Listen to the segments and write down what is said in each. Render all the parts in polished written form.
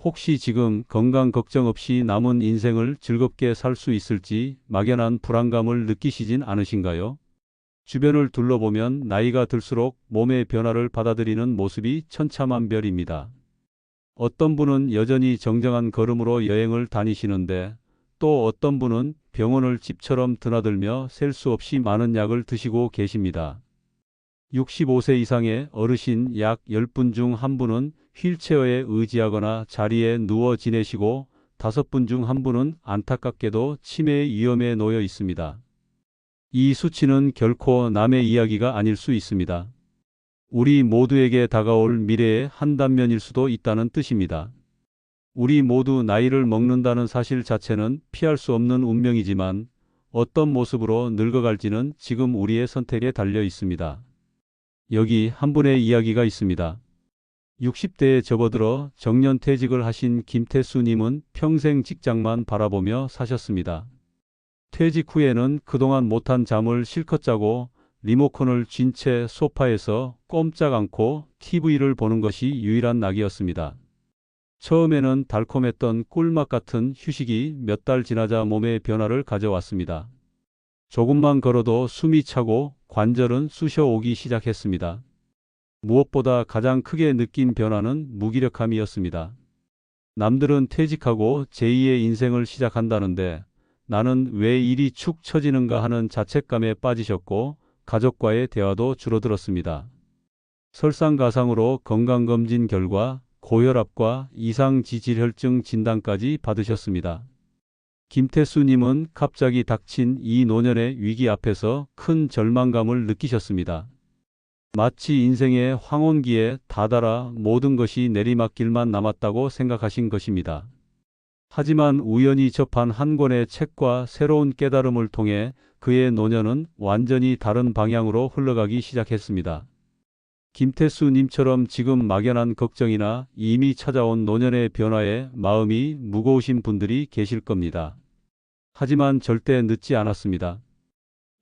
혹시 지금 건강 걱정 없이 남은 인생을 즐겁게 살 수 있을지 막연한 불안감을 느끼시진 않으신가요? 주변을 둘러보면 나이가 들수록 몸의 변화를 받아들이는 모습이 천차만별입니다. 어떤 분은 여전히 정정한 걸음으로 여행을 다니시는데 또 어떤 분은 병원을 집처럼 드나들며 셀 수 없이 많은 약을 드시고 계십니다. 65세 이상의 어르신 약 10분 중 1분은 휠체어에 의지하거나 자리에 누워 지내시고 5분 중 1분은 안타깝게도 치매의 위험에 놓여 있습니다. 이 수치는 결코 남의 이야기가 아닐 수 있습니다. 우리 모두에게 다가올 미래의 한 단면일 수도 있다는 뜻입니다. 우리 모두 나이를 먹는다는 사실 자체는 피할 수 없는 운명이지만 어떤 모습으로 늙어갈지는 지금 우리의 선택에 달려 있습니다. 여기 한 분의 이야기가 있습니다. 60대에 접어들어 정년퇴직을 하신 김태수님은 평생 직장만 바라보며 사셨습니다. 퇴직 후에는 그동안 못한 잠을 실컷 자고 리모컨을 쥔 채 소파에서 꼼짝 않고 TV를 보는 것이 유일한 낙이었습니다. 처음에는 달콤했던 꿀맛 같은 휴식이 몇 달 지나자 몸에 변화를 가져왔습니다. 조금만 걸어도 숨이 차고 관절은 쑤셔오기 시작했습니다. 무엇보다 가장 크게 느낀 변화는 무기력함이었습니다. 남들은 퇴직하고 제2의 인생을 시작한다는데 나는 왜 일이 축 처지는가 하는 자책감에 빠지셨고 가족과의 대화도 줄어들었습니다. 설상가상으로 건강검진 결과 고혈압과 이상지질혈증 진단까지 받으셨습니다. 김태수님은 갑자기 닥친 이 노년의 위기 앞에서 큰 절망감을 느끼셨습니다. 마치 인생의 황혼기에 다다라 모든 것이 내리막길만 남았다고 생각하신 것입니다. 하지만 우연히 접한 한 권의 책과 새로운 깨달음을 통해 그의 노년은 완전히 다른 방향으로 흘러가기 시작했습니다. 김태수님처럼 지금 막연한 걱정이나 이미 찾아온 노년의 변화에 마음이 무거우신 분들이 계실 겁니다. 하지만 절대 늦지 않았습니다.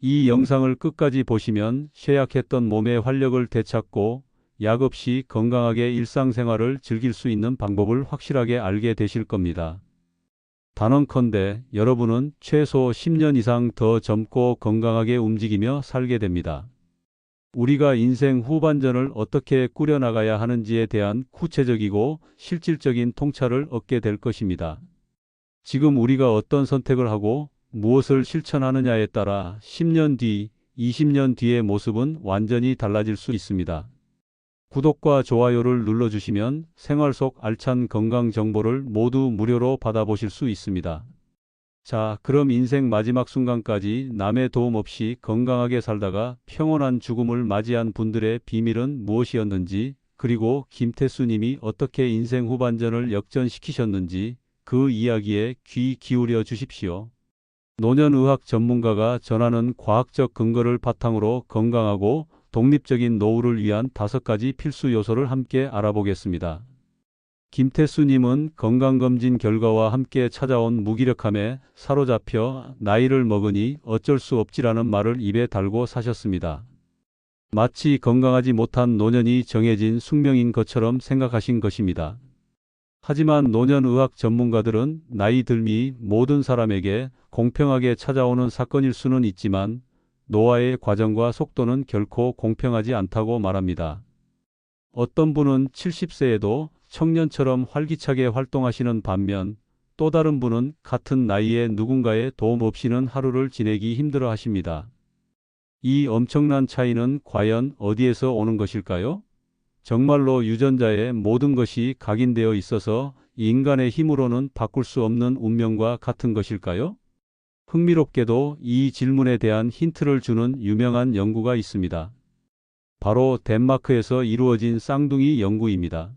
이 영상을 끝까지 보시면 쇠약했던 몸의 활력을 되찾고 약 없이 건강하게 일상생활을 즐길 수 있는 방법을 확실하게 알게 되실 겁니다. 단언컨대 여러분은 최소 10년 이상 더 젊고 건강하게 움직이며 살게 됩니다. 우리가 인생 후반전을 어떻게 꾸려나가야 하는지에 대한 구체적이고 실질적인 통찰을 얻게 될 것입니다. 지금 우리가 어떤 선택을 하고 무엇을 실천하느냐에 따라 10년 뒤, 20년 뒤의 모습은 완전히 달라질 수 있습니다. 구독과 좋아요를 눌러주시면 생활 속 알찬 건강 정보를 모두 무료로 받아보실 수 있습니다. 자, 그럼 인생 마지막 순간까지 남의 도움 없이 건강하게 살다가 평온한 죽음을 맞이한 분들의 비밀은 무엇이었는지, 그리고 김태수님이 어떻게 인생 후반전을 역전시키셨는지 그 이야기에 귀 기울여 주십시오. 노년의학 전문가가 전하는 과학적 근거를 바탕으로 건강하고 독립적인 노후를 위한 5가지 필수 요소를 함께 알아보겠습니다. 김태수님은 건강검진 결과와 함께 찾아온 무기력함에 사로잡혀 나이를 먹으니 어쩔 수 없지라는 말을 입에 달고 사셨습니다. 마치 건강하지 못한 노년이 정해진 숙명인 것처럼 생각하신 것입니다. 하지만 노년의학 전문가들은 나이 들미 모든 사람에게 공평하게 찾아오는 사건일 수는 있지만 노화의 과정과 속도는 결코 공평하지 않다고 말합니다. 어떤 분은 70세에도 청년처럼 활기차게 활동하시는 반면 또 다른 분은 같은 나이에 누군가의 도움 없이는 하루를 지내기 힘들어 하십니다. 이 엄청난 차이는 과연 어디에서 오는 것일까요? 정말로 유전자의 모든 것이 각인되어 있어서 인간의 힘으로는 바꿀 수 없는 운명과 같은 것일까요? 흥미롭게도 이 질문에 대한 힌트를 주는 유명한 연구가 있습니다. 바로 덴마크에서 이루어진 쌍둥이 연구입니다.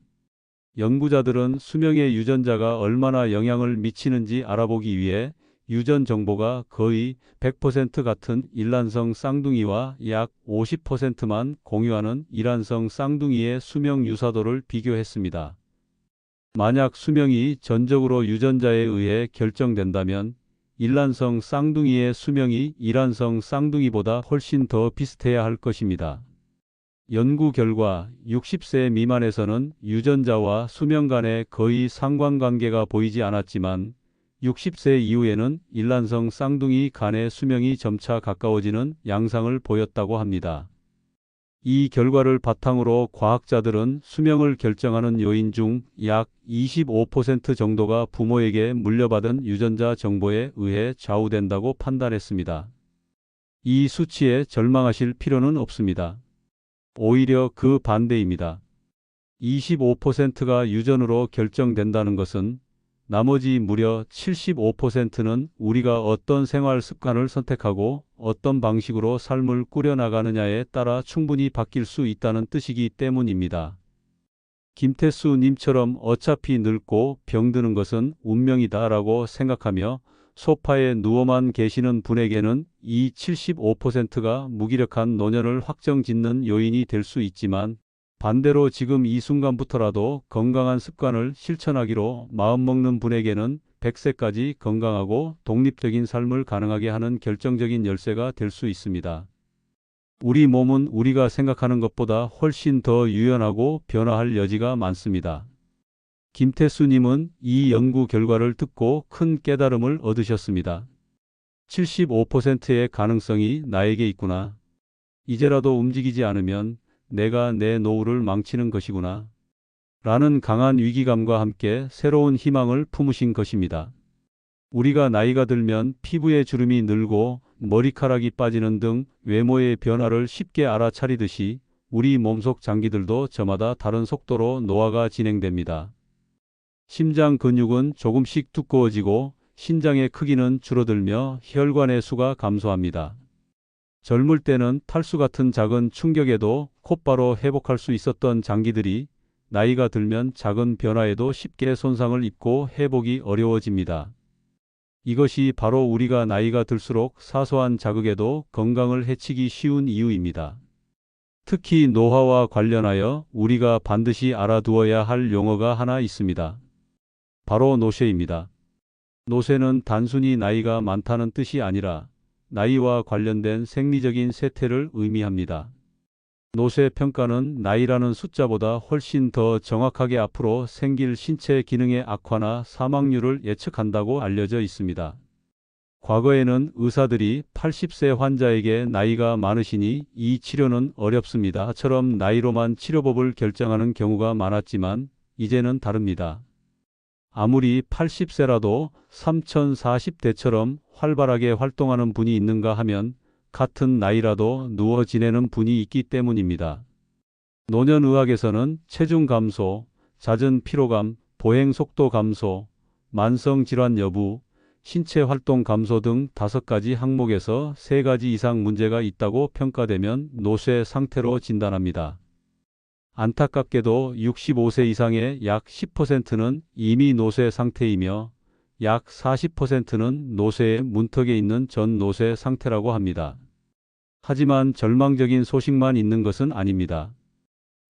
연구자들은 수명의 유전자가 얼마나 영향을 미치는지 알아보기 위해 유전 정보가 거의 100% 같은 일란성 쌍둥이와 약 50%만 공유하는 이란성 쌍둥이의 수명 유사도를 비교했습니다. 만약 수명이 전적으로 유전자에 의해 결정된다면 일란성 쌍둥이의 수명이 이란성 쌍둥이보다 훨씬 더 비슷해야 할 것입니다. 연구 결과 60세 미만에서는 유전자와 수명 간에 거의 상관관계가 보이지 않았지만 60세 이후에는 일란성 쌍둥이 간의 수명이 점차 가까워지는 양상을 보였다고 합니다. 이 결과를 바탕으로 과학자들은 수명을 결정하는 요인 중 약 25% 정도가 부모에게 물려받은 유전자 정보에 의해 좌우된다고 판단했습니다. 이 수치에 절망하실 필요는 없습니다. 오히려 그 반대입니다. 25%가 유전으로 결정된다는 것은 나머지 무려 75%는 우리가 어떤 생활 습관을 선택하고 어떤 방식으로 삶을 꾸려나가느냐에 따라 충분히 바뀔 수 있다는 뜻이기 때문입니다. 김태수 님처럼 어차피 늙고 병드는 것은 운명이다라고 생각하며 소파에 누워만 계시는 분에게는 이 75%가 무기력한 노년을 확정짓는 요인이 될 수 있지만 반대로 지금 이 순간부터라도 건강한 습관을 실천하기로 마음먹는 분에게는 100세까지 건강하고 독립적인 삶을 가능하게 하는 결정적인 열쇠가 될 수 있습니다. 우리 몸은 우리가 생각하는 것보다 훨씬 더 유연하고 변화할 여지가 많습니다. 김태수님은 이 연구 결과를 듣고 큰 깨달음을 얻으셨습니다. 75%의 가능성이 나에게 있구나. 이제라도 움직이지 않으면 내가 내 노후를 망치는 것이구나. 라는 강한 위기감과 함께 새로운 희망을 품으신 것입니다. 우리가 나이가 들면 피부의 주름이 늘고 머리카락이 빠지는 등 외모의 변화를 쉽게 알아차리듯이 우리 몸속 장기들도 저마다 다른 속도로 노화가 진행됩니다. 심장 근육은 조금씩 두꺼워지고 신장의 크기는 줄어들며 혈관의 수가 감소합니다. 젊을 때는 탈수 같은 작은 충격에도 곧바로 회복할 수 있었던 장기들이 나이가 들면 작은 변화에도 쉽게 손상을 입고 회복이 어려워집니다. 이것이 바로 우리가 나이가 들수록 사소한 자극에도 건강을 해치기 쉬운 이유입니다. 특히 노화와 관련하여 우리가 반드시 알아두어야 할 용어가 하나 있습니다. 바로 노쇠입니다. 노쇠는 단순히 나이가 많다는 뜻이 아니라 나이와 관련된 생리적인 쇠퇴를 의미합니다. 노쇠 평가는 나이라는 숫자보다 훨씬 더 정확하게 앞으로 생길 신체 기능의 악화나 사망률을 예측한다고 알려져 있습니다. 과거에는 의사들이 80세 환자에게 나이가 많으시니 이 치료는 어렵습니다처럼 나이로만 치료법을 결정하는 경우가 많았지만 이제는 다릅니다. 아무리 80세라도 3040대처럼 활발하게 활동하는 분이 있는가 하면 같은 나이라도 누워 지내는 분이 있기 때문입니다. 노년의학에서는 체중 감소, 잦은 피로감, 보행 속도 감소, 만성 질환 여부, 신체 활동 감소 등 5가지 항목에서 3가지 이상 문제가 있다고 평가되면 노쇠 상태로 진단합니다. 안타깝게도 65세 이상의 약 10%는 이미 노쇠 상태이며 약 40%는 노쇠의 문턱에 있는 전 노쇠 상태라고 합니다. 하지만 절망적인 소식만 있는 것은 아닙니다.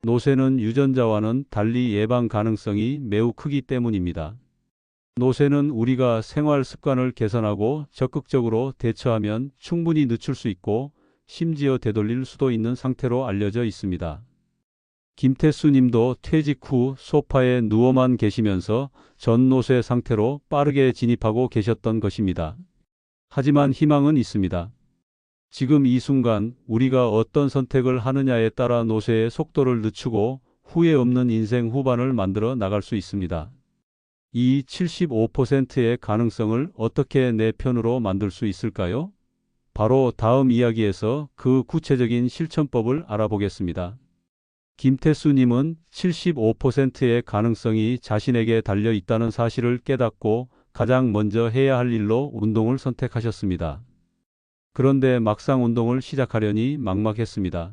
노쇠는 유전자와는 달리 예방 가능성이 매우 크기 때문입니다. 노쇠는 우리가 생활 습관을 개선하고 적극적으로 대처하면 충분히 늦출 수 있고 심지어 되돌릴 수도 있는 상태로 알려져 있습니다. 김태수 님도 퇴직 후 소파에 누워만 계시면서 전노쇠 상태로 빠르게 진입하고 계셨던 것입니다. 하지만 희망은 있습니다. 지금 이 순간 우리가 어떤 선택을 하느냐에 따라 노쇠의 속도를 늦추고 후회 없는 인생 후반을 만들어 나갈 수 있습니다. 이 75%의 가능성을 어떻게 내 편으로 만들 수 있을까요? 바로 다음 이야기에서 그 구체적인 실천법을 알아보겠습니다. 김태수님은 75%의 가능성이 자신에게 달려 있다는 사실을 깨닫고 가장 먼저 해야 할 일로 운동을 선택하셨습니다. 그런데 막상 운동을 시작하려니 막막했습니다.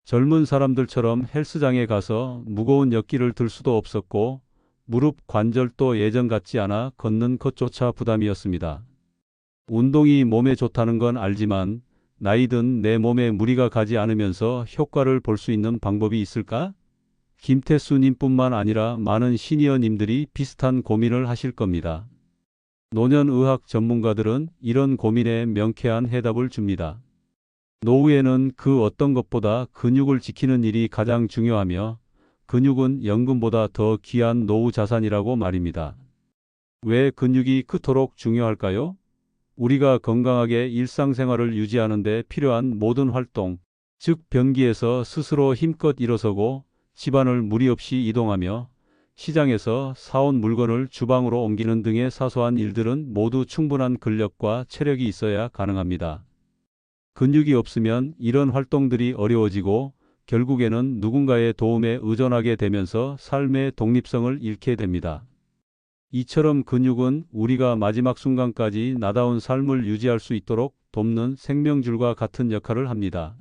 젊은 사람들처럼 헬스장에 가서 무거운 역기를 들 수도 없었고 무릎 관절도 예전 같지 않아 걷는 것조차 부담이었습니다. 운동이 몸에 좋다는 건 알지만 나이든 내 몸에 무리가 가지 않으면서 효과를 볼 수 있는 방법이 있을까? 김태수님뿐만 아니라 많은 시니어님들이 비슷한 고민을 하실 겁니다. 노년의학 전문가들은 이런 고민에 명쾌한 해답을 줍니다. 노후에는 그 어떤 것보다 근육을 지키는 일이 가장 중요하며 근육은 연금보다 더 귀한 노후 자산이라고 말입니다. 왜 근육이 그토록 중요할까요? 우리가 건강하게 일상생활을 유지하는 데 필요한 모든 활동, 즉 변기에서 스스로 힘껏 일어서고 집안을 무리 없이 이동하며 시장에서 사온 물건을 주방으로 옮기는 등의 사소한 일들은 모두 충분한 근력과 체력이 있어야 가능합니다. 근육이 없으면 이런 활동들이 어려워지고 결국에는 누군가의 도움에 의존하게 되면서 삶의 독립성을 잃게 됩니다. 이처럼 근육은 우리가 마지막 순간까지 나다운 삶을 유지할 수 있도록 돕는 생명줄과 같은 역할을 합니다.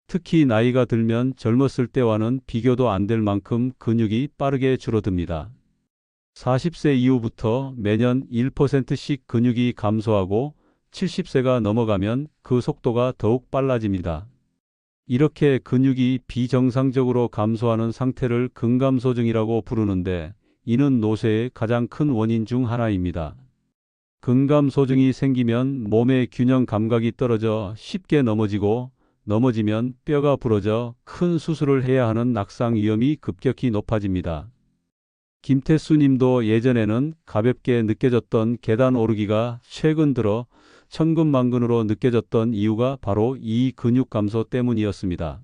특히 나이가 들면 젊었을 때와는 비교도 안 될 만큼 근육이 빠르게 줄어듭니다. 40세 이후부터 매년 1%씩 근육이 감소하고 70세가 넘어가면 그 속도가 더욱 빨라집니다. 이렇게 근육이 비정상적으로 감소하는 상태를 근감소증이라고 부르는데 이는 노쇠의 가장 큰 원인 중 하나입니다. 근감소증이 생기면 몸의 균형 감각이 떨어져 쉽게 넘어지면 뼈가 부러져 큰 수술을 해야 하는 낙상 위험이 급격히 높아집니다. 김태수 님도 예전에는 가볍게 느껴졌던 계단 오르기가 최근 들어 천근만근으로 느껴졌던 이유가 바로 이 근육 감소 때문이었습니다.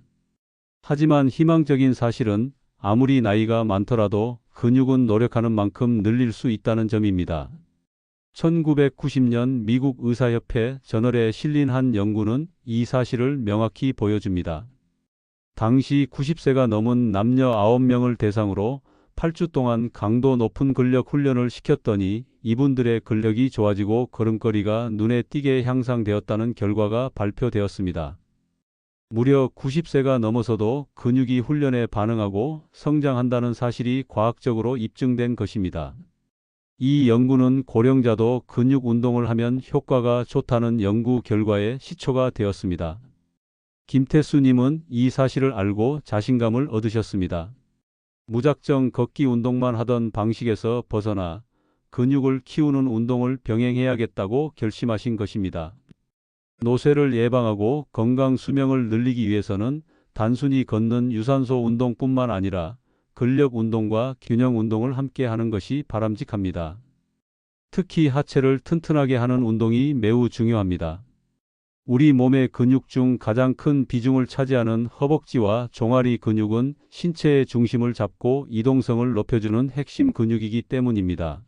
하지만 희망적인 사실은 아무리 나이가 많더라도 근육은 노력하는 만큼 늘릴 수 있다는 점입니다. 1990년 미국 의사협회 저널에 실린 한 연구는 이 사실을 명확히 보여줍니다. 당시 90세가 넘은 남녀 9명을 대상으로 8주 동안 강도 높은 근력 훈련을 시켰더니 이분들의 근력이 좋아지고 걸음걸이가 눈에 띄게 향상되었다는 결과가 발표되었습니다. 무려 90세가 넘어서도 근육이 훈련에 반응하고 성장한다는 사실이 과학적으로 입증된 것입니다. 이 연구는 고령자도 근육 운동을 하면 효과가 좋다는 연구 결과에 시초가 되었습니다. 김태수 님은 이 사실을 알고 자신감을 얻으셨습니다. 무작정 걷기 운동만 하던 방식에서 벗어나 근육을 키우는 운동을 병행해야겠다고 결심하신 것입니다. 노쇠를 예방하고 건강 수명을 늘리기 위해서는 단순히 걷는 유산소 운동뿐만 아니라 근력 운동과 균형 운동을 함께 하는 것이 바람직합니다. 특히 하체를 튼튼하게 하는 운동이 매우 중요합니다. 우리 몸의 근육 중 가장 큰 비중을 차지하는 허벅지와 종아리 근육은 신체의 중심을 잡고 이동성을 높여주는 핵심 근육이기 때문입니다.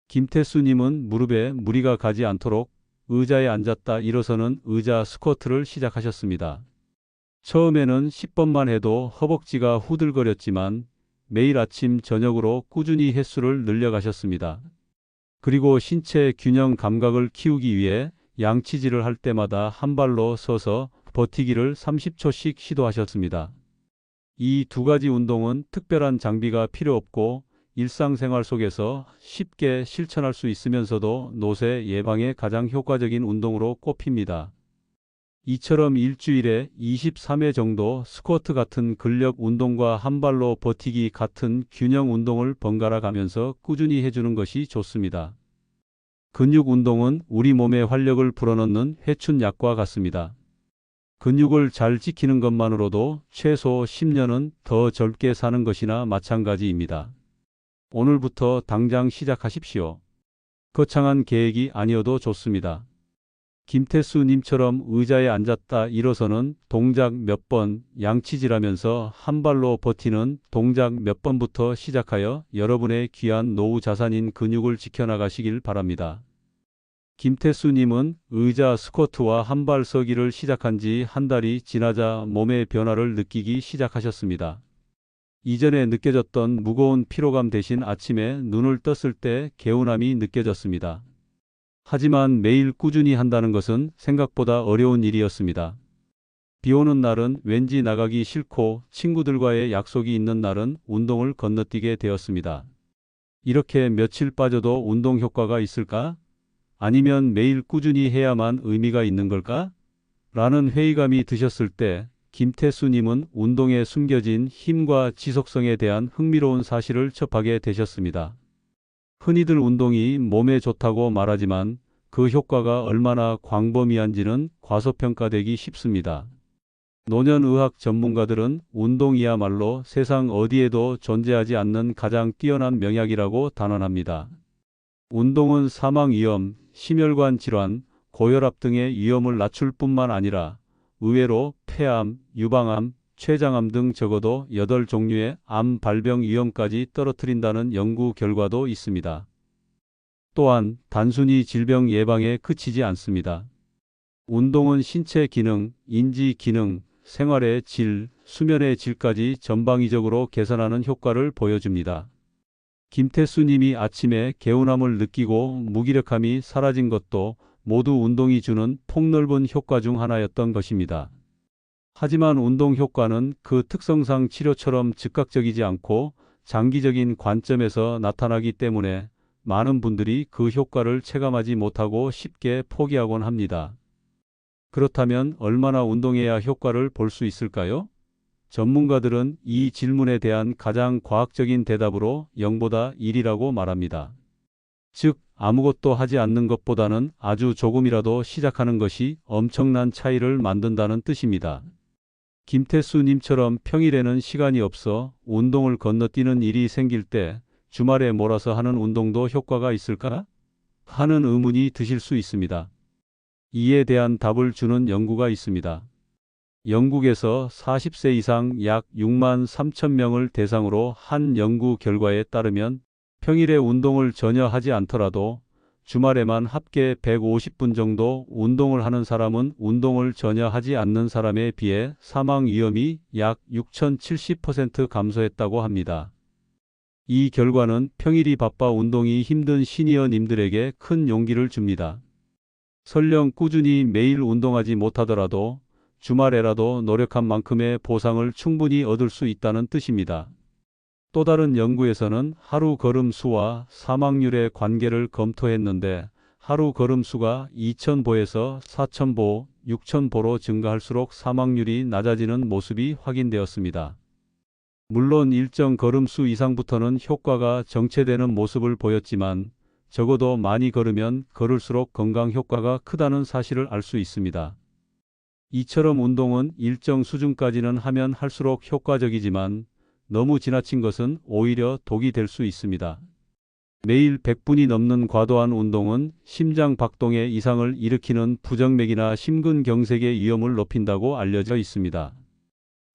김태수 님은 무릎에 무리가 가지 않도록 의자에 앉았다 일어서는 의자 스쿼트를 시작하셨습니다. 처음에는 10번만 해도 허벅지가 후들거렸지만 매일 아침 저녁으로 꾸준히 횟수를 늘려가셨습니다. 그리고 신체 균형 감각을 키우기 위해 양치질을 할 때마다 한 발로 서서 버티기를 30초씩 시도하셨습니다. 이 두 가지 운동은 특별한 장비가 필요 없고 일상생활 속에서 쉽게 실천할 수 있으면서도 노쇠 예방에 가장 효과적인 운동으로 꼽힙니다. 이처럼 일주일에 23회 정도 스쿼트 같은 근력 운동과 한 발로 버티기 같은 균형 운동을 번갈아 가면서 꾸준히 해주는 것이 좋습니다. 근육 운동은 우리 몸에 활력을 불어넣는 회춘약과 같습니다. 근육을 잘 지키는 것만으로도 최소 10년은 더 젊게 사는 것이나 마찬가지입니다. 오늘부터 당장 시작하십시오. 거창한 계획이 아니어도 좋습니다. 김태수 님처럼 의자에 앉았다 일어서는 동작 몇 번, 양치질하면서 한 발로 버티는 동작 몇 번부터 시작하여 여러분의 귀한 노후 자산인 근육을 지켜나가시길 바랍니다. 김태수 님은 의자 스쿼트와 한 발 서기를 시작한 지 한 달이 지나자 몸의 변화를 느끼기 시작하셨습니다. 이전에 느껴졌던 무거운 피로감 대신 아침에 눈을 떴을 때 개운함이 느껴졌습니다. 하지만 매일 꾸준히 한다는 것은 생각보다 어려운 일이었습니다. 비 오는 날은 왠지 나가기 싫고 친구들과의 약속이 있는 날은 운동을 건너뛰게 되었습니다. 이렇게 며칠 빠져도 운동 효과가 있을까? 아니면 매일 꾸준히 해야만 의미가 있는 걸까? 라는 회의감이 드셨을 때 김태수 님은 운동에 숨겨진 힘과 지속성에 대한 흥미로운 사실을 접하게 되셨습니다. 흔히들 운동이 몸에 좋다고 말하지만 그 효과가 얼마나 광범위한지는 과소평가되기 쉽습니다. 노년의학 전문가들은 운동이야말로 세상 어디에도 존재하지 않는 가장 뛰어난 명약이라고 단언합니다. 운동은 사망 위험, 심혈관 질환, 고혈압 등의 위험을 낮출 뿐만 아니라 의외로 폐암, 유방암, 췌장암 등 적어도 8종류의 암 발병 위험까지 떨어뜨린다는 연구 결과도 있습니다. 또한 단순히 질병 예방에 그치지 않습니다. 운동은 신체 기능, 인지 기능, 생활의 질, 수면의 질까지 전방위적으로 개선하는 효과를 보여줍니다. 김태수 님이 아침에 개운함을 느끼고 무기력함이 사라진 것도 모두 운동이 주는 폭넓은 효과 중 하나였던 것입니다. 하지만 운동 효과는 그 특성상 치료처럼 즉각적이지 않고 장기적인 관점에서 나타나기 때문에 많은 분들이 그 효과를 체감하지 못하고 쉽게 포기하곤 합니다. 그렇다면 얼마나 운동해야 효과를 볼 수 있을까요? 전문가들은 이 질문에 대한 가장 과학적인 대답으로 0보다 1이라고 말합니다. 즉, 아무것도 하지 않는 것보다는 아주 조금이라도 시작하는 것이 엄청난 차이를 만든다는 뜻입니다. 김태수 님처럼 평일에는 시간이 없어 운동을 건너뛰는 일이 생길 때 주말에 몰아서 하는 운동도 효과가 있을까? 하는 의문이 드실 수 있습니다. 이에 대한 답을 주는 연구가 있습니다. 영국에서 40세 이상 약 6만 3천 명을 대상으로 한 연구 결과에 따르면 평일에 운동을 전혀 하지 않더라도 주말에만 합계 150분 정도 운동을 하는 사람은 운동을 전혀 하지 않는 사람에 비해 사망 위험이 약 6,070% 감소했다고 합니다. 이 결과는 평일이 바빠 운동이 힘든 시니어님들에게 큰 용기를 줍니다. 설령 꾸준히 매일 운동하지 못하더라도 주말에라도 노력한 만큼의 보상을 충분히 얻을 수 있다는 뜻입니다. 또 다른 연구에서는 하루 걸음 수와 사망률의 관계를 검토했는데 하루 걸음 수가 2,000보에서 4,000보, 6,000보로 증가할수록 사망률이 낮아지는 모습이 확인되었습니다. 물론 일정 걸음수 이상부터는 효과가 정체되는 모습을 보였지만 적어도 많이 걸으면 걸을수록 건강 효과가 크다는 사실을 알 수 있습니다. 이처럼 운동은 일정 수준까지는 하면 할수록 효과적이지만 너무 지나친 것은 오히려 독이 될 수 있습니다. 매일 100분이 넘는 과도한 운동은 심장 박동의 이상을 일으키는 부정맥이나 심근경색의 위험을 높인다고 알려져 있습니다.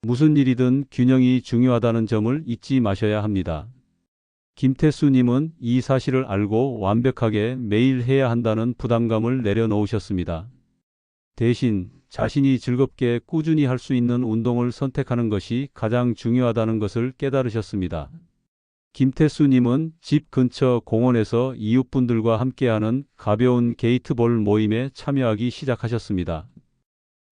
무슨 일이든 균형이 중요하다는 점을 잊지 마셔야 합니다. 김태수 님은 이 사실을 알고 완벽하게 매일 해야 한다는 부담감을 내려놓으셨습니다. 대신 자신이 즐겁게 꾸준히 할 수 있는 운동을 선택하는 것이 가장 중요하다는 것을 깨달으셨습니다. 김태수 님은 집 근처 공원에서 이웃분들과 함께하는 가벼운 게이트볼 모임에 참여하기 시작하셨습니다.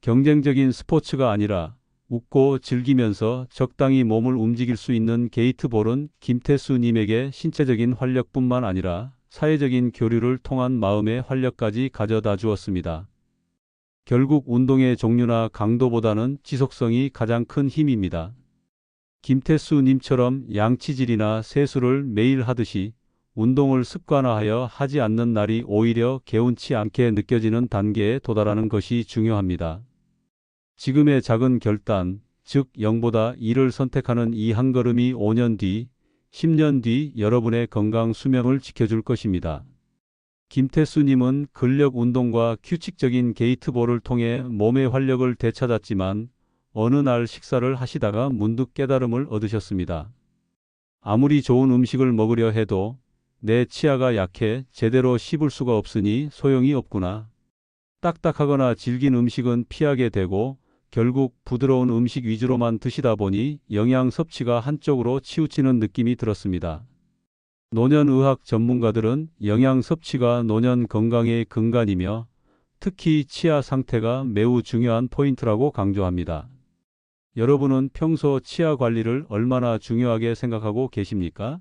경쟁적인 스포츠가 아니라 웃고 즐기면서 적당히 몸을 움직일 수 있는 게이트볼은 김태수 님에게 신체적인 활력뿐만 아니라 사회적인 교류를 통한 마음의 활력까지 가져다 주었습니다. 결국 운동의 종류나 강도보다는 지속성이 가장 큰 힘입니다. 김태수 님처럼 양치질이나 세수를 매일 하듯이 운동을 습관화하여 하지 않는 날이 오히려 개운치 않게 느껴지는 단계에 도달하는 것이 중요합니다. 지금의 작은 결단, 즉 0보다 1을 선택하는 이 한 걸음이 5년 뒤, 10년 뒤 여러분의 건강 수명을 지켜줄 것입니다. 김태수 님은 근력 운동과 규칙적인 게이트볼을 통해 몸의 활력을 되찾았지만 어느 날 식사를 하시다가 문득 깨달음을 얻으셨습니다. 아무리 좋은 음식을 먹으려 해도 내 치아가 약해 제대로 씹을 수가 없으니 소용이 없구나. 딱딱하거나 질긴 음식은 피하게 되고 결국 부드러운 음식 위주로만 드시다 보니 영양 섭취가 한쪽으로 치우치는 느낌이 들었습니다. 노년의학 전문가들은 영양 섭취가 노년 건강의 근간이며 특히 치아 상태가 매우 중요한 포인트라고 강조합니다. 여러분은 평소 치아 관리를 얼마나 중요하게 생각하고 계십니까?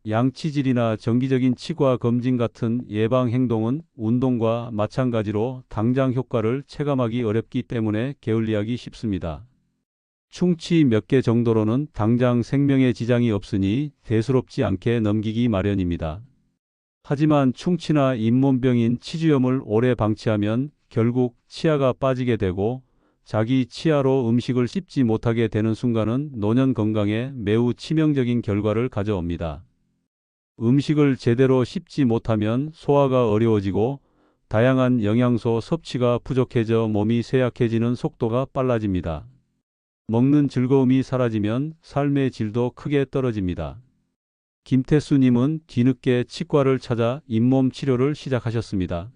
양치질이나 정기적인 치과 검진 같은 예방 행동은 운동과 마찬가지로 당장 효과를 체감하기 어렵기 때문에 게을리하기 쉽습니다. 충치 몇 개 정도로는 당장 생명에 지장이 없으니 대수롭지 않게 넘기기 마련입니다. 하지만 충치나 잇몸병인 치주염을 오래 방치하면 결국 치아가 빠지게 되고 자기 치아로 음식을 씹지 못하게 되는 순간은 노년 건강에 매우 치명적인 결과를 가져옵니다. 음식을 제대로 씹지 못하면 소화가 어려워지고 다양한 영양소 섭취가 부족해져 몸이 쇠약해지는 속도가 빨라집니다. 먹는 즐거움이 사라지면 삶의 질도 크게 떨어집니다. 김태수님은 뒤늦게 치과를 찾아 잇몸 치료를 시작하셨습니다.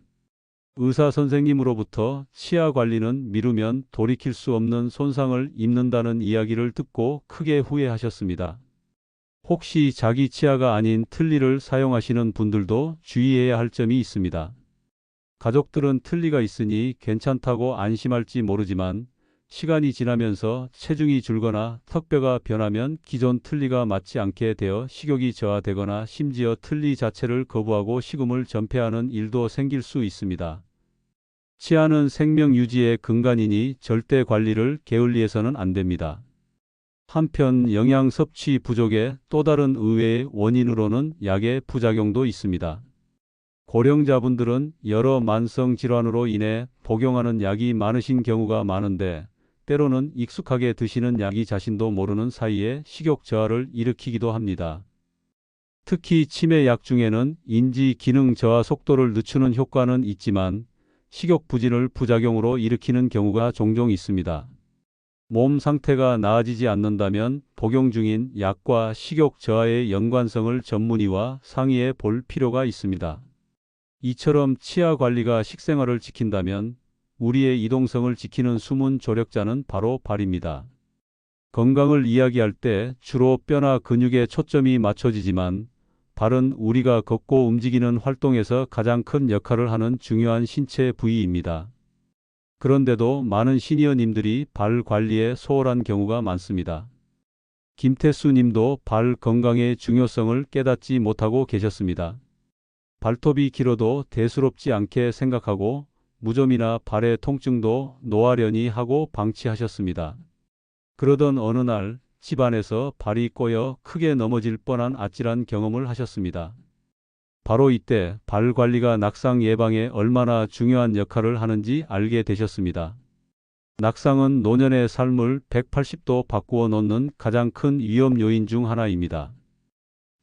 의사 선생님으로부터 치아 관리는 미루면 돌이킬 수 없는 손상을 입는다는 이야기를 듣고 크게 후회하셨습니다. 혹시 자기 치아가 아닌 틀니를 사용하시는 분들도 주의해야 할 점이 있습니다. 가족들은 틀니가 있으니 괜찮다고 안심할지 모르지만 시간이 지나면서 체중이 줄거나 턱뼈가 변하면 기존 틀니가 맞지 않게 되어 식욕이 저하되거나 심지어 틀니 자체를 거부하고 식음을 전폐하는 일도 생길 수 있습니다. 치아는 생명 유지의 근간이니 절대 관리를 게을리해서는 안 됩니다. 한편 영양 섭취 부족의 또 다른 의외의 원인으로는 약의 부작용도 있습니다. 고령자분들은 여러 만성 질환으로 인해 복용하는 약이 많으신 경우가 많은데 때로는 익숙하게 드시는 약이 자신도 모르는 사이에 식욕 저하를 일으키기도 합니다. 특히 치매약 중에는 인지 기능 저하 속도를 늦추는 효과는 있지만 식욕 부진을 부작용으로 일으키는 경우가 종종 있습니다. 몸 상태가 나아지지 않는다면 복용 중인 약과 식욕 저하의 연관성을 전문의와 상의해 볼 필요가 있습니다. 이처럼 치아 관리가 식생활을 지킨다면 우리의 이동성을 지키는 숨은 조력자는 바로 발입니다. 건강을 이야기할 때 주로 뼈나 근육에 초점이 맞춰지지만 발은 우리가 걷고 움직이는 활동에서 가장 큰 역할을 하는 중요한 신체 부위입니다. 그런데도 많은 시니어님들이 발 관리에 소홀한 경우가 많습니다. 김태수 님도 발 건강의 중요성을 깨닫지 못하고 계셨습니다. 발톱이 길어도 대수롭지 않게 생각하고 무좀이나 발의 통증도 노하려니 하고 방치하셨습니다. 그러던 어느 날 집안에서 발이 꼬여 크게 넘어질 뻔한 아찔한 경험을 하셨습니다. 바로 이때 발 관리가 낙상 예방에 얼마나 중요한 역할을 하는지 알게 되셨습니다. 낙상은 노년의 삶을 180도 바꾸어 놓는 가장 큰 위험 요인 중 하나입니다.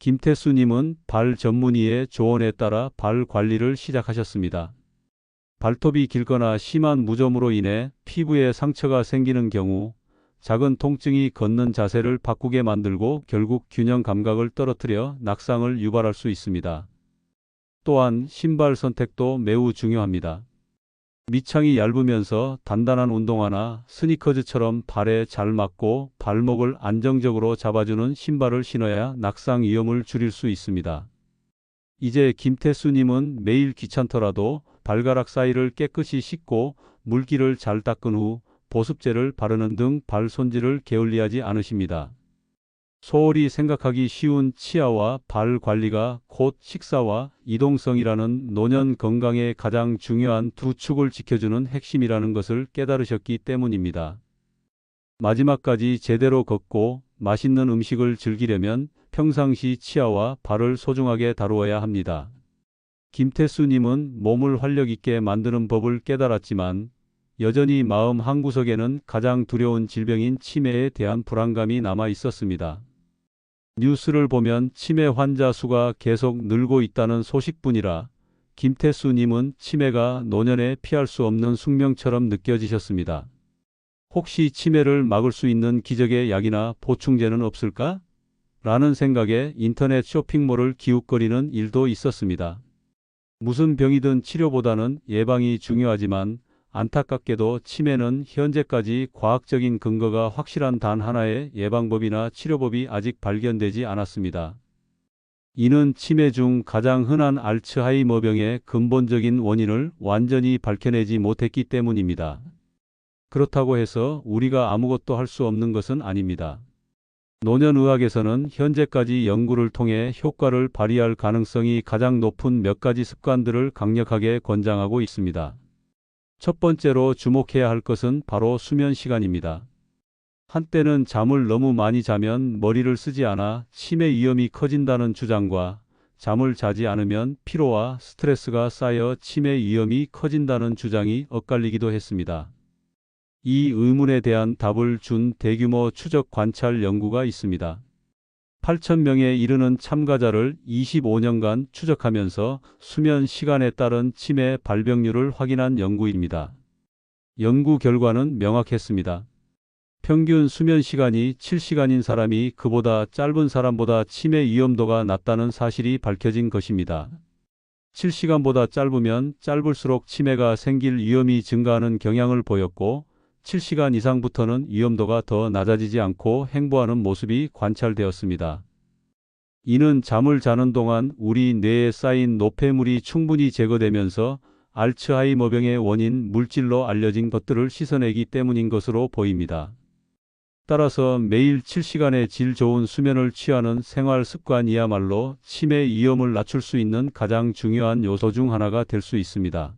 김태수님은 발 전문의의 조언에 따라 발 관리를 시작하셨습니다. 발톱이 길거나 심한 무좀으로 인해 피부에 상처가 생기는 경우 작은 통증이 걷는 자세를 바꾸게 만들고 결국 균형 감각을 떨어뜨려 낙상을 유발할 수 있습니다. 또한 신발 선택도 매우 중요합니다. 밑창이 얇으면서 단단한 운동화나 스니커즈처럼 발에 잘 맞고 발목을 안정적으로 잡아주는 신발을 신어야 낙상 위험을 줄일 수 있습니다. 이제 김태수님은 매일 귀찮더라도 발가락 사이를 깨끗이 씻고 물기를 잘 닦은 후 보습제를 바르는 등 발 손질을 게을리하지 않으십니다. 소홀히 생각하기 쉬운 치아와 발 관리가 곧 식사와 이동성이라는 노년 건강의 가장 중요한 두 축을 지켜주는 핵심이라는 것을 깨달으셨기 때문입니다. 마지막까지 제대로 걷고 맛있는 음식을 즐기려면 평상시 치아와 발을 소중하게 다루어야 합니다. 김태수님은 몸을 활력 있게 만드는 법을 깨달았지만 여전히 마음 한구석에는 가장 두려운 질병인 치매에 대한 불안감이 남아 있었습니다. 뉴스를 보면 치매 환자 수가 계속 늘고 있다는 소식뿐이라 김태수님은 치매가 노년에 피할 수 없는 숙명처럼 느껴지셨습니다. 혹시 치매를 막을 수 있는 기적의 약이나 보충제는 없을까? 라는 생각에 인터넷 쇼핑몰을 기웃거리는 일도 있었습니다. 무슨 병이든 치료보다는 예방이 중요하지만 안타깝게도 치매는 현재까지 과학적인 근거가 확실한 단 하나의 예방법이나 치료법이 아직 발견되지 않았습니다. 이는 치매 중 가장 흔한 알츠하이머병의 근본적인 원인을 완전히 밝혀내지 못했기 때문입니다. 그렇다고 해서 우리가 아무것도 할 수 없는 것은 아닙니다. 노년의학에서는 현재까지 연구를 통해 효과를 발휘할 가능성이 가장 높은 몇 가지 습관들을 강력하게 권장하고 있습니다. 첫 번째로 주목해야 할 것은 바로 수면 시간입니다. 한때는 잠을 너무 많이 자면 머리를 쓰지 않아 치매 위험이 커진다는 주장과 잠을 자지 않으면 피로와 스트레스가 쌓여 치매 위험이 커진다는 주장이 엇갈리기도 했습니다. 이 의문에 대한 답을 준 대규모 추적 관찰 연구가 있습니다. 8,000명에 이르는 참가자를 25년간 추적하면서 수면 시간에 따른 치매 발병률을 확인한 연구입니다. 연구 결과는 명확했습니다. 평균 수면 시간이 7시간인 사람이 그보다 짧은 사람보다 치매 위험도가 낮다는 사실이 밝혀진 것입니다. 7시간보다 짧으면 짧을수록 치매가 생길 위험이 증가하는 경향을 보였고 7시간 이상부터는 위험도가 더 낮아지지 않고 행보하는 모습이 관찰되었습니다. 이는 잠을 자는 동안 우리 뇌에 쌓인 노폐물이 충분히 제거되면서 알츠하이머병의 원인 물질로 알려진 것들을 씻어내기 때문인 것으로 보입니다. 따라서 매일 7시간의 질 좋은 수면을 취하는 생활 습관이야말로 치매 위험을 낮출 수 있는 가장 중요한 요소 중 하나가 될 수 있습니다.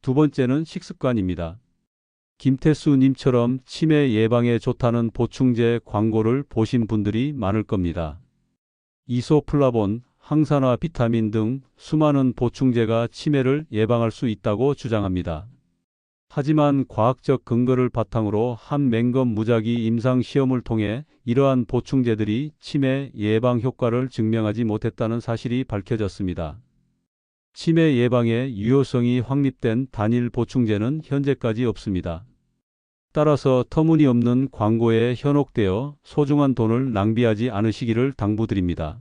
두 번째는 식습관입니다. 김태수님처럼 치매 예방에 좋다는 보충제 광고를 보신 분들이 많을 겁니다. 이소플라본, 항산화 비타민 등 수많은 보충제가 치매를 예방할 수 있다고 주장합니다. 하지만 과학적 근거를 바탕으로 한 맹검 무작위 임상 시험을 통해 이러한 보충제들이 치매 예방 효과를 증명하지 못했다는 사실이 밝혀졌습니다. 치매 예방에 유효성이 확립된 단일 보충제는 현재까지 없습니다. 따라서 터무니없는 광고에 현혹되어 소중한 돈을 낭비하지 않으시기를 당부드립니다.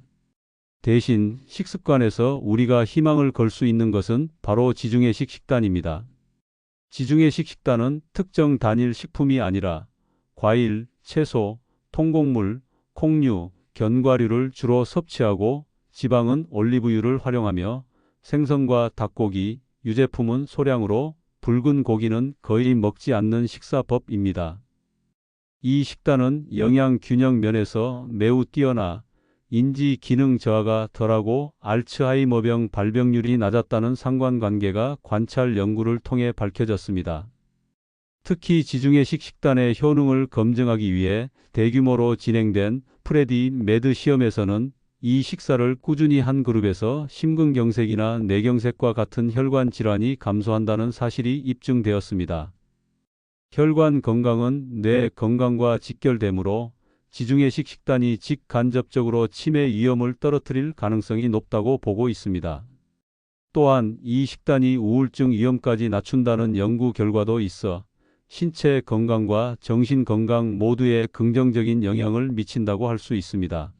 대신 식습관에서 우리가 희망을 걸 수 있는 것은 바로 지중해식 식단입니다. 지중해식 식단은 특정 단일 식품이 아니라 과일, 채소, 통곡물, 콩류, 견과류를 주로 섭취하고 지방은 올리브유를 활용하며 생선과 닭고기, 유제품은 소량으로 붉은 고기는 거의 먹지 않는 식사법입니다. 이 식단은 영양 균형 면에서 매우 뛰어나 인지 기능 저하가 덜하고 알츠하이머병 발병률이 낮았다는 상관관계가 관찰 연구를 통해 밝혀졌습니다. 특히 지중해식 식단의 효능을 검증하기 위해 대규모로 진행된 프레디 매드 시험에서는 이 식사를 꾸준히 한 그룹에서 심근경색이나 뇌경색과 같은 혈관 질환이 감소한다는 사실이 입증되었습니다. 혈관 건강은 뇌 건강과 직결되므로 지중해식 식단이 직간접적으로 치매 위험을 떨어뜨릴 가능성이 높다고 보고 있습니다. 또한 이 식단이 우울증 위험까지 낮춘다는 연구 결과도 있어 신체 건강과 정신 건강 모두에 긍정적인 영향을 미친다고 할 수 있습니다.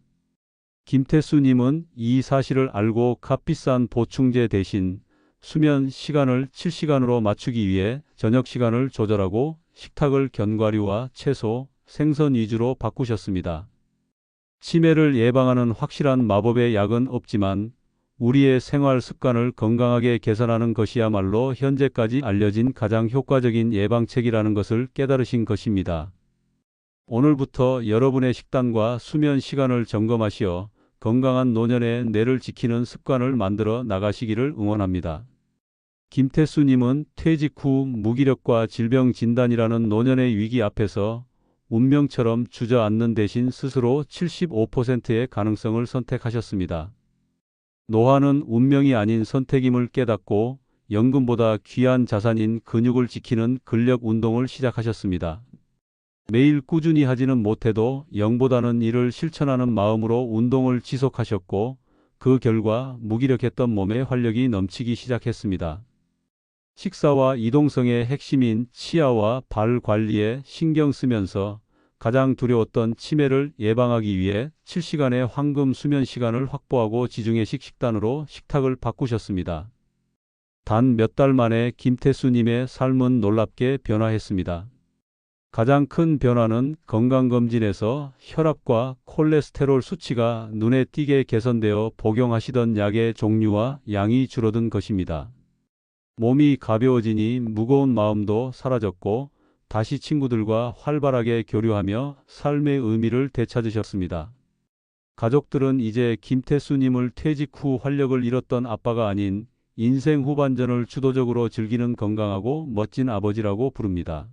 김태수님은 이 사실을 알고 값비싼 보충제 대신 수면 시간을 7시간으로 맞추기 위해 저녁 시간을 조절하고 식탁을 견과류와 채소, 생선 위주로 바꾸셨습니다. 치매를 예방하는 확실한 마법의 약은 없지만 우리의 생활 습관을 건강하게 개선하는 것이야말로 현재까지 알려진 가장 효과적인 예방책이라는 것을 깨달으신 것입니다. 오늘부터 여러분의 식단과 수면 시간을 점검하시어 건강한 노년의 뇌를 지키는 습관을 만들어 나가시기를 응원합니다. 김태수님은 퇴직 후 무기력과 질병 진단이라는 노년의 위기 앞에서 운명처럼 주저앉는 대신 스스로 75%의 가능성을 선택하셨습니다. 노화는 운명이 아닌 선택임을 깨닫고 연금보다 귀한 자산인 근육을 지키는 근력 운동을 시작하셨습니다. 매일 꾸준히 하지는 못해도 0보다는 1을 실천하는 마음으로 운동을 지속하셨고 그 결과 무기력했던 몸에 활력이 넘치기 시작했습니다. 식사와 이동성의 핵심인 치아와 발 관리에 신경 쓰면서 가장 두려웠던 치매를 예방하기 위해 7시간의 황금 수면 시간을 확보하고 지중해식 식단으로 식탁을 바꾸셨습니다. 단 몇 달 만에 김태수님의 삶은 놀랍게 변화했습니다. 가장 큰 변화는 건강검진에서 혈압과 콜레스테롤 수치가 눈에 띄게 개선되어 복용하시던 약의 종류와 양이 줄어든 것입니다. 몸이 가벼워지니 무거운 마음도 사라졌고 다시 친구들과 활발하게 교류하며 삶의 의미를 되찾으셨습니다. 가족들은 이제 김태수님을 퇴직 후 활력을 잃었던 아빠가 아닌 인생 후반전을 주도적으로 즐기는 건강하고 멋진 아버지라고 부릅니다.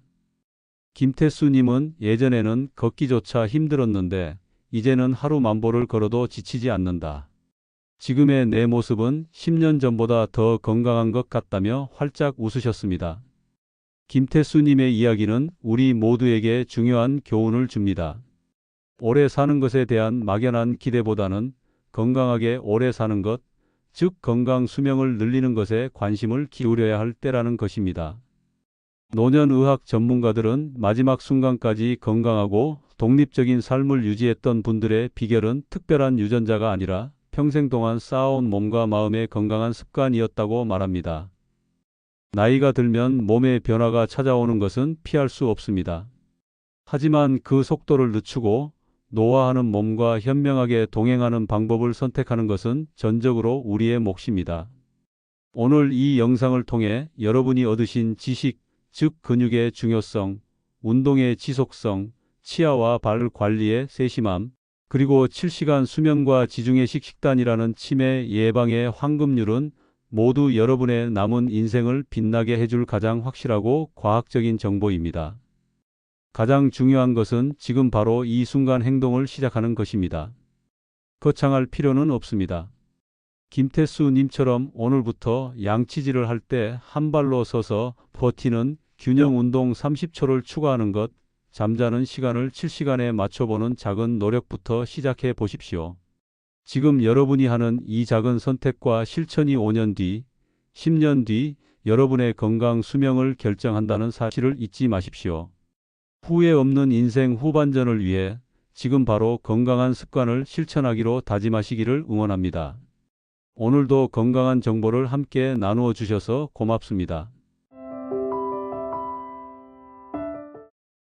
김태수님은 예전에는 걷기조차 힘들었는데 이제는 하루 만보를 걸어도 지치지 않는다. 지금의 내 모습은 10년 전보다 더 건강한 것 같다며 활짝 웃으셨습니다. 김태수님의 이야기는 우리 모두에게 중요한 교훈을 줍니다. 오래 사는 것에 대한 막연한 기대보다는 건강하게 오래 사는 것, 즉 건강 수명을 늘리는 것에 관심을 기울여야 할 때라는 것입니다. 노년의학 전문가들은 마지막 순간까지 건강하고 독립적인 삶을 유지했던 분들의 비결은 특별한 유전자가 아니라 평생 동안 쌓아온 몸과 마음의 건강한 습관이었다고 말합니다. 나이가 들면 몸의 변화가 찾아오는 것은 피할 수 없습니다. 하지만 그 속도를 늦추고 노화하는 몸과 현명하게 동행하는 방법을 선택하는 것은 전적으로 우리의 몫입니다. 오늘 이 영상을 통해 여러분이 얻으신 지식, 즉 근육의 중요성, 운동의 지속성, 치아와 발 관리의 세심함, 그리고 7시간 수면과 지중해식 식단이라는 치매 예방의 황금률은 모두 여러분의 남은 인생을 빛나게 해줄 가장 확실하고 과학적인 정보입니다. 가장 중요한 것은 지금 바로 이 순간 행동을 시작하는 것입니다. 거창할 필요는 없습니다. 김태수님처럼 오늘부터 양치질을 할 때 한 발로 서서 버티는 균형 운동 30초를 추가하는 것, 잠자는 시간을 7시간에 맞춰보는 작은 노력부터 시작해 보십시오. 지금 여러분이 하는 이 작은 선택과 실천이 5년 뒤, 10년 뒤 여러분의 건강 수명을 결정한다는 사실을 잊지 마십시오. 후회 없는 인생 후반전을 위해 지금 바로 건강한 습관을 실천하기로 다짐하시기를 응원합니다. 오늘도 건강한 정보를 함께 나누어 주셔서 고맙습니다.